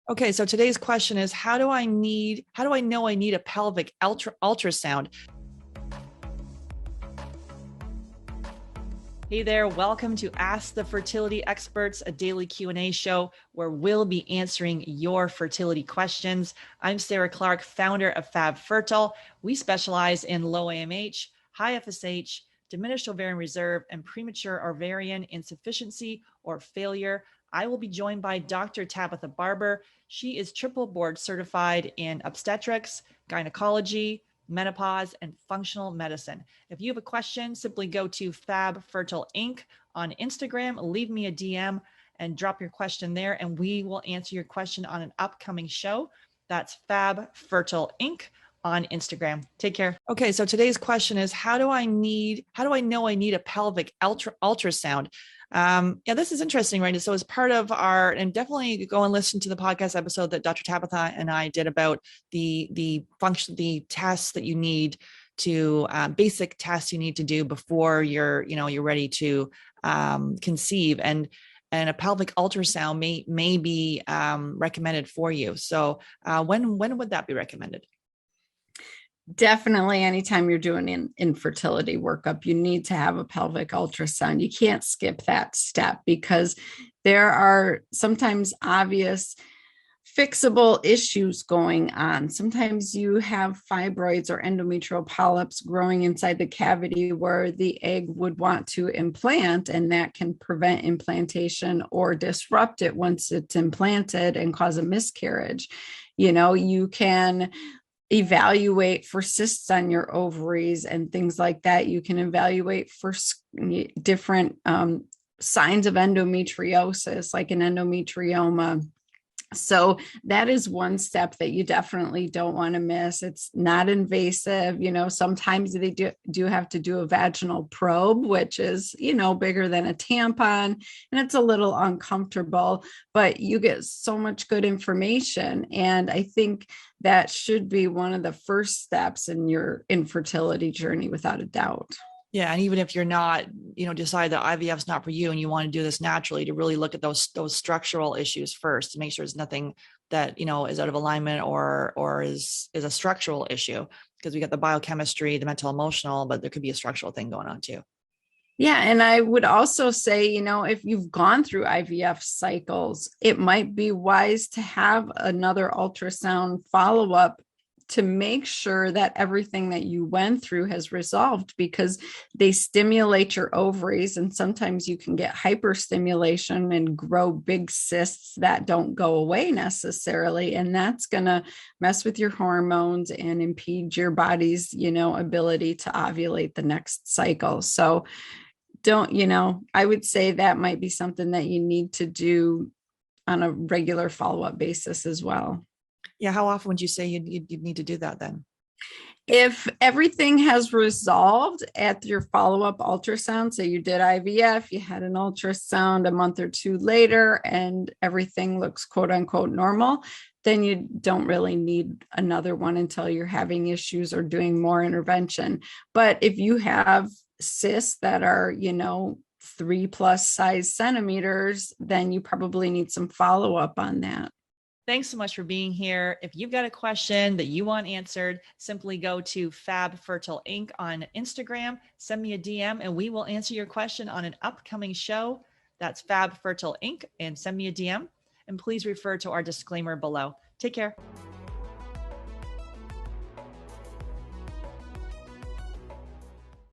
Okay, so today's question is how do I know I need a pelvic ultrasound? Hey there, welcome to Ask the Fertility Experts, a daily Q&A show where we'll be answering your fertility questions. I'm Sarah Clark, founder of Fab Fertile. We specialize in low AMH, high FSH, diminished ovarian reserve, and premature ovarian insufficiency or failure. I will be joined by Dr. Tabatha Barber. She is triple board certified in obstetrics, gynecology, menopause, and functional medicine. If you have a question, simply go to Fab Fertile Inc. on Instagram, leave me a DM and drop your question there, and we will answer your question on an upcoming show. That's Fab Fertile Inc. on Instagram. Take care. Okay, so today's question is how do I know I need a pelvic ultrasound? This is interesting, right? So as part of and definitely go and listen to the podcast episode that Dr. Tabatha and I did about the tests that you need to, basic tests you need to do before you're ready to conceive, and a pelvic ultrasound may be recommended for you. So when would that be recommended? Definitely anytime you're doing an infertility workup, you need to have a pelvic ultrasound. You can't skip that step because there are sometimes obvious fixable issues going on. Sometimes you have fibroids or endometrial polyps growing inside the cavity where the egg would want to implant, and that can prevent implantation or disrupt it once it's implanted and cause a miscarriage. You can evaluate for cysts on your ovaries and things like that. You can evaluate for different signs of endometriosis, like an endometrioma. So that is one step that you definitely don't want to miss. It's not invasive. Sometimes they do have to do a vaginal probe, which is, bigger than a tampon, and it's a little uncomfortable, but you get so much good information. And I think that should be one of the first steps in your infertility journey, without a doubt. Yeah. And even if you're not, decide that IVF is not for you and you want to do this naturally, to really look at those structural issues first to make sure there's nothing that, is out of alignment or is a structural issue, because we got the biochemistry, the mental, emotional, but there could be a structural thing going on too. Yeah. And I would also say, if you've gone through IVF cycles, it might be wise to have another ultrasound follow-up to make sure that everything that you went through has resolved, because they stimulate your ovaries, and sometimes you can get hyperstimulation and grow big cysts that don't go away necessarily. And that's going to mess with your hormones and impede your body's, ability to ovulate the next cycle. So I would say that might be something that you need to do on a regular follow-up basis as well. Yeah. How often would you say you'd need to do that then? If everything has resolved at your follow-up ultrasound, so you did IVF, you had an ultrasound a month or two later, and everything looks quote unquote normal, then you don't really need another one until you're having issues or doing more intervention. But if you have cysts that are, 3+ size centimeters, then you probably need some follow-up on that. Thanks so much for being here. If you've got a question that you want answered, simply go to Fab Fertile Inc. on Instagram, send me a DM, and we will answer your question on an upcoming show. That's Fab Fertile Inc. and send me a DM. And please refer to our disclaimer below. Take care.